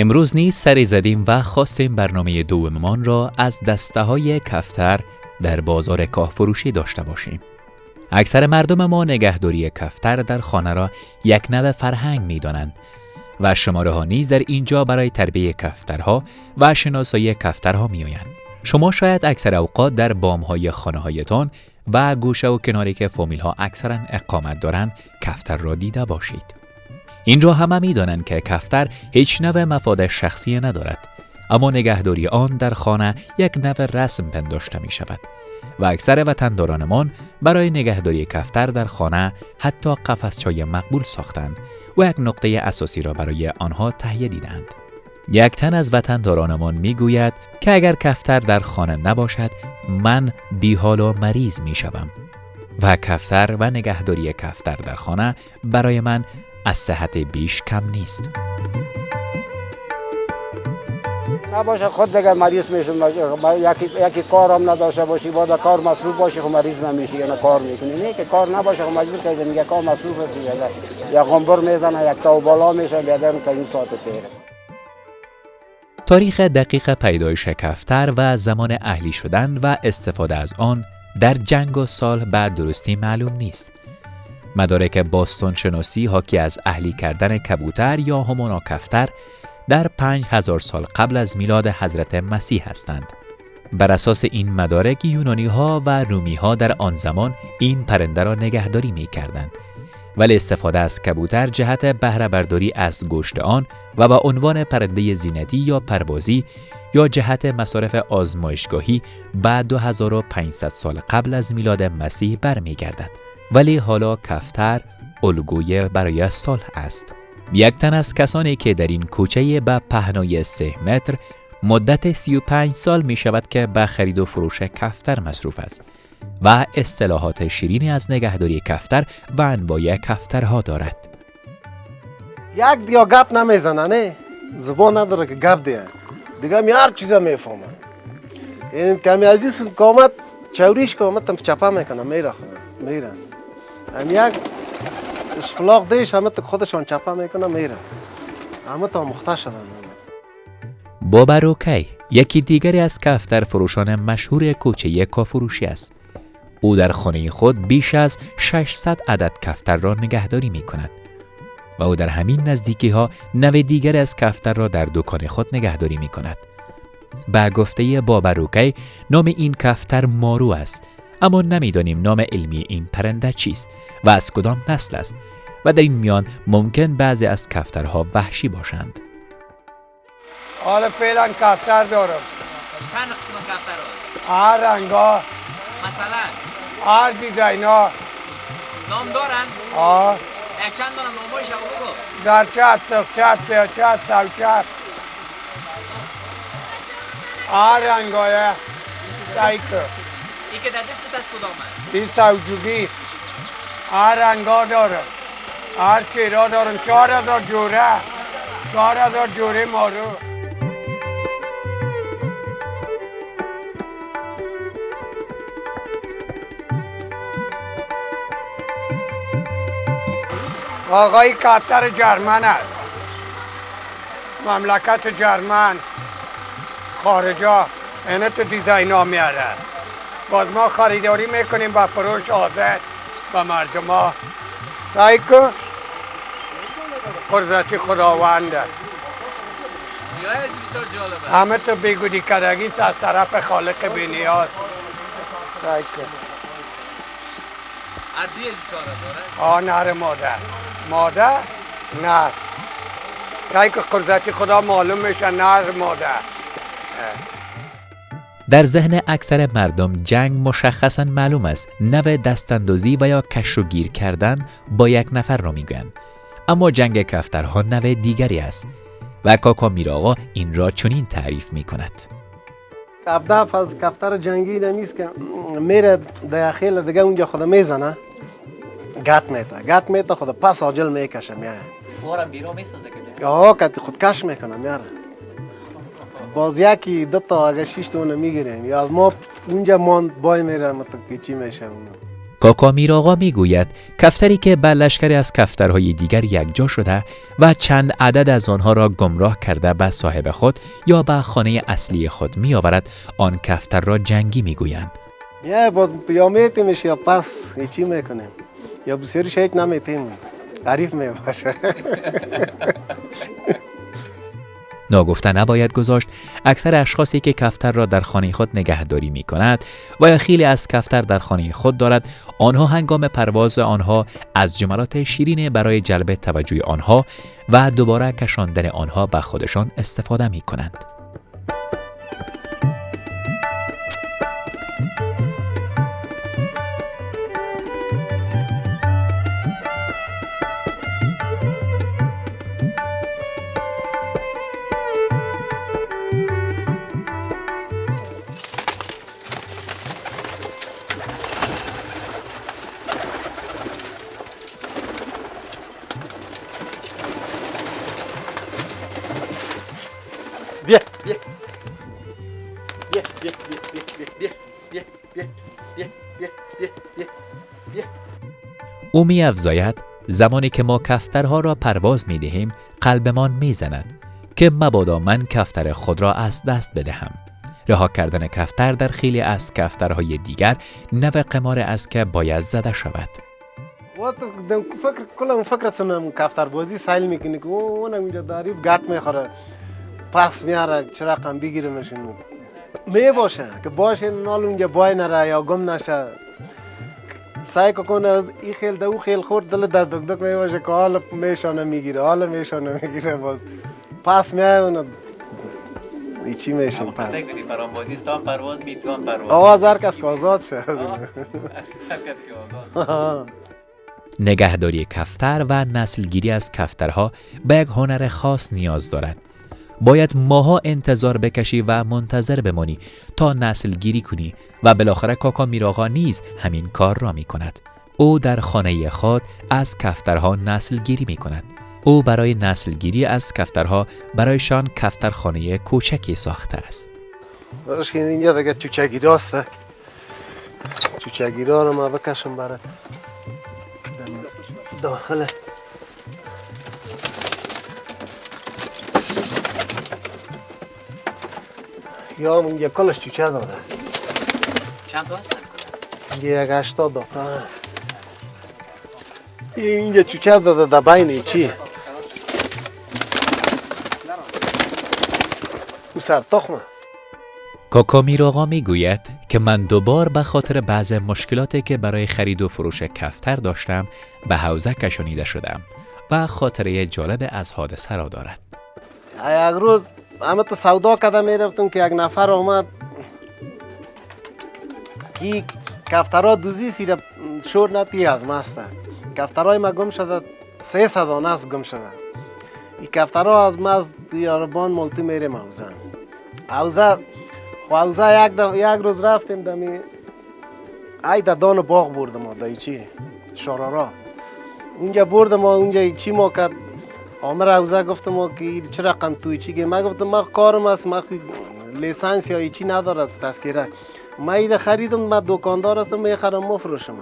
امروز نیز سری زدیم و خواستیم برنامه دوممان را از دسته‌های کفتر در بازار کاهفروشی داشته باشیم. اکثر مردم ما نگهداری کفتر در خانه را یک نوع فرهنگ می‌دانند و شماره ها نیز در اینجا برای تربیت کفترها و شناسایی کفترها می‌آیند. شما شاید اکثر اوقات در بام‌های خانه‌هایتان و گوشه و کناری که فامیل‌ها اکثراً اقامت دارند کفتر را دیده باشید. این را همه می‌دانند که کفتر هیچ نوع مفاد شخصی ندارد، اما نگهداری آن در خانه یک نوع رسم پنداشته می‌شود و اکثر وطندارانمان برای نگهداری کفتر در خانه حتی قفس‌چای مقبول ساختند و یک نقطه اساسی را برای آنها تهیه دیدند. یک تن از وطندارانمان میگوید که اگر کفتر در خانه نباشد من بیحال و مریض میشوم و کفتر و نگهداری کفتر در خانه برای من از صحت بیش کم نیست. نباشه خود دیگه مریض میشم، یکی کار هم نداشته باشی بعد کار مصروف باشی خب مریض نمیشی یا کار میکنی. نه که کار نباشه خب مجبور که میگه کار مصروف هستی یا غنبر میزنه یک تا بالا میشه بیادر تا این ساعت پیره. تاریخ دقیق پیدایش کفتر و زمان اهلی شدن و استفاده از آن در جنگ و سال بعد درستی معلوم نیست. مدارک باستان شناسی حاکی از اهلی کردن کبوتر یا همونا کفتر در 5000 سال قبل از میلاد حضرت مسیح هستند. بر اساس این مدارک یونانی ها و رومی ها در آن زمان این پرنده را نگهداری می کردند. ولی استفاده از کبوتر جهت بهره برداری از گوشت آن و با عنوان پرنده زینتی یا پروازی یا جهت مصارف آزمایشگاهی بعد 2500 سال قبل از میلاد مسیح برمی گردد. ولی حالا کفتر الگوی برای صلح است. یک تن از کسانی که در این کوچه به پهنای 3 متر مدت 35 سال می شود که به خرید و فروش کفتر مصروف است و اصطلاحات شیرینی از نگهداری کفتر و انواع کفترها دارد. یک دیا گپ نمیزنه، نه زبان نداره که گپ دیگه می هر چیزا میفهمه. این کمی عزیز قامت چوریش قامت هم چپا میکنه میره هم یک اشفلاق دیش همه خودشان چپا میکنه میره همه تا مخته شدن. بابا روکی یکی دیگری از کفتر فروشان مشهور کوچه کافروشی است. او در خانه خود بیش از 600 عدد کفتر را نگهداری می کند و او در همین نزدیکی ها نوع دیگری از کفتر را در دکان خود نگهداری می کند. به گفته بابا روکی نام این کفتر مارو است، اما نمیدانیم نام علمی این پرنده چیست و از کدام نسل است و در این میان ممکن بعضی از کفترها وحشی باشند. حالا فعلا کفتر دارم. چند قسم کفتر هست؟ هر رنگا، مثلا هر دیزاینا نام دارند؟ یک چند دارم نامایش رو بگو. زرچت، سفچت، سیاچت، سوچت، هر رنگای سعی کن. این که در دستت از کدام است؟ این سوجوگی هر رنگا دارم، هر چیرا دارم. 4000 جوره 4000 جوره مارو. آقای کفتر جرمن است، مملکت جرمن خارجا اینه تو دیزاین ها میاره. باز ما خریداری میکنیم با فروش آزاد و مردم ها. سعی کن قدرت خداوند است. همه تو بیگودی کردگی از طرف خالق بینیاز. سعی کن نر مادر نر. سعی کن قدرت خدا معلوم میشه نر مادر. در ذهن اکثر مردم جنگ مشخصاً معلوم است. نوع دستاندازی و یا کشف و گیر کردن با یک نفر را میگویند، اما جنگ کفترها نوع دیگری است و کاکا میرآقا این را چنین تعریف میکند. هدف از کفتر جنگی نمیست که میره در خیل دیگه اونجا خود میزنه گت میته خود پس آجل میکشه میاره فورم بیرون میسازه که که خود کش میکنه میاره. باز یکی دو تا اگه 6 تا اونو میگیریم یا از ما اونجا ماند بای میره مثلا که چی میشه اونو. کاکا میرآقا میگوید کفتری که با لشکری از کفترهای دیگر یکجا شده و چند عدد از آنها را گمراه کرده به صاحب خود یا به خانه اصلی خود میآورد، آن کفتر را جنگی میگویند. یا میتیمش یا پس چی میکنیم یا بسیارش هیچ نمیتیم، تعریف میباشه. ناگفته نباید گذاشت اکثر اشخاصی که کفتر را در خانه خود نگهداری می کند و یا خیلی از کفتر در خانه خود دارد، آنها هنگام پرواز آنها از جملات شیرین برای جلب توجه آنها و دوباره کشاندن آنها به خودشان استفاده می کنند. بیا بیا بیا بیا بیا بیا بیا بیا بیا بیا بیا بیا. او می افزاید زمانی که ما کفترها را پرواز می دهیم قلبمان می زند که مبادا من کفتر خود را از دست بدهم. رها کردن کفتر در خیلی از کفترهای دیگر نوع قمار است که باید زده شود. کلم فکر سنم کفتر بازی سایل میکنه که اونم اینجا داریف گات میخوره، پس میاره چه رقم بگیرمشون می باشه که باشه نال اونجا بای نره یا گم نشه. سعی کنه این خیل ده او خیل خورد دل در دک دک می باشه که حالا میشانه میگیره، حالا میشانه میگیره، باز پس میاره اونه ایچی میشیم. پس فرامبازی استان پرواز میتوان پرواز آواز هر کس که آزاد شد. نگهداری کفتر و نسلگیری از کفترها به یک هنر خاص نیاز دارد. باید ماها انتظار بکشی و منتظر بمانی تا نسل گیری کنی و بالاخره کاکا میرآقا نیز همین کار را می کند. او در خانه خود از کفترها نسل گیری می کند. او برای نسل گیری از کفترها برایشان کفترخانه کوچکی ساخته است. برش که اینجا دیگه چوچگی راسته، چوچگی را رو ما بکشم برای داخله. یا اونجا کلش چوچه داده. چند تا هستن کلا؟ یک 80 داده. اینجا چوچه داده در بین چی؟ او سر تخم است. کاکا میرآقا میگوید که من دوبار به خاطر بعض مشکلاتی که برای خرید و فروش کفتر داشتم به حوزه کشانیده شدم و خاطره جالب از حادثه را دارد. یک روز همه تو سودا کده میرفتم که یک نفر آمد که کفترها دوزی سیره شور نتی از مسته. کفترهای ما گم شده 300 دانه است گم شده. این کفترها از ماست یاربان مالتی میره حوزه یک روز رفتیم دمی ای در دان باغ بردم ما دایی چی شارارا اونجا بردم ما اونجا چی ما کرد آمر حوزه گفتم ما که چه رقم توی چی گه ما گفتم ما کارم است، ما لیسانس یا چی نداره تذکره، ما ایره خریدم، ما دکاندار هستم میخرم مفروشم.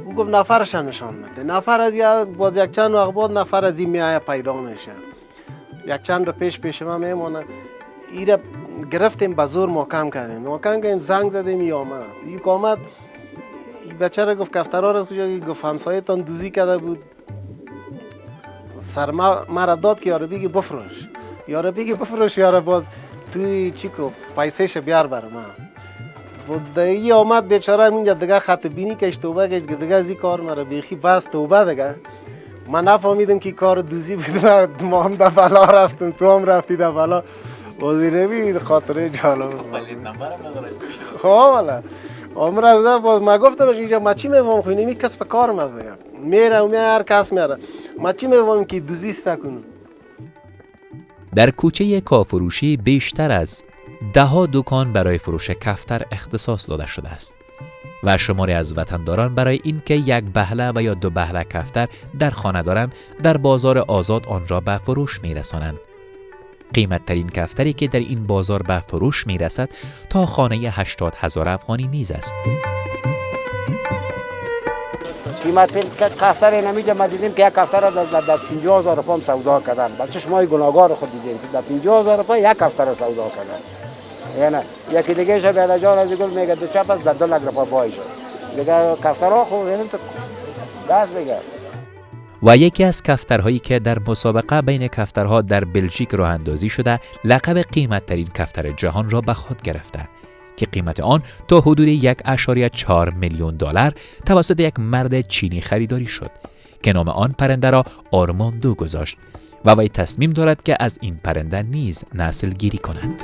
او گفت نفرش نشان میده، نفر از یا باز یک چند وقت بعد نفر از این میایه پیدا میشه، یک چند رو پیش ما میمونه. ایره گرفتیم به زور محکم کردیم زنگ زدیم ای آمد. این آمد این بچه را گفت کفترها را کجا؟ گفت همسایه تان دوزی کرده بود، سر مرا داد که یارو بگی بفروش، یارو باز توی چی کو پیسهش بیار بر من. بود ای آمد بیچاره اینجا دیگه خط بینی کش توبه کش که دیگه از این کار مرا بیخی بس توبه دیگه. من نفهمیدم که کار دوزی بود، ما هم دفلا رفتم، تو هم رفتی دفلا. وزیره بید خاطره جالب. خب والا عمره بوده باز ما گفتم اینجا ما چی میوام خونیم این کسب کارم از دیگه میره و هر کس میره، ما چی میوام که دوزیسته کنم. در کوچه کافروشی بیشتر از 10 دکان برای فروش کفتر اختصاص داده شده است و شماری از وطنداران برای اینکه یک بهله و یا 2 بهله کفتر در خانه دارند در بازار آزاد آن را به فروش میرسانند. قیمت ترین کفتری که در این بازار به فروش می رسد تا خانه 80,000 افغانی نیز است. قیمت کفتر این همیجا ما دیدیم که یک کفتر را در 50,000 روپیه سودا کردن. با چشمای گناهگار خود دیدیم که در 50,000 روپیه یک کفتر سودا کردن. یعنی یکی دیگه شب بیاد جان از گل میگه دو چپ است در 2 لک روپیه بای شد. دیگه کفترها خوب اینم تو دست دیگه. و یکی از کفترهایی که در مسابقه بین کفترها در بلژیک راه اندازی شده لقب قیمت‌ترین کفتر جهان را به خود گرفته که قیمت آن تا حدود 1.4 میلیون دلار توسط یک مرد چینی خریداری شد که نام آن پرنده را آرماندو گذاشت و وی تصمیم دارد که از این پرنده نیز نسل گیری کند.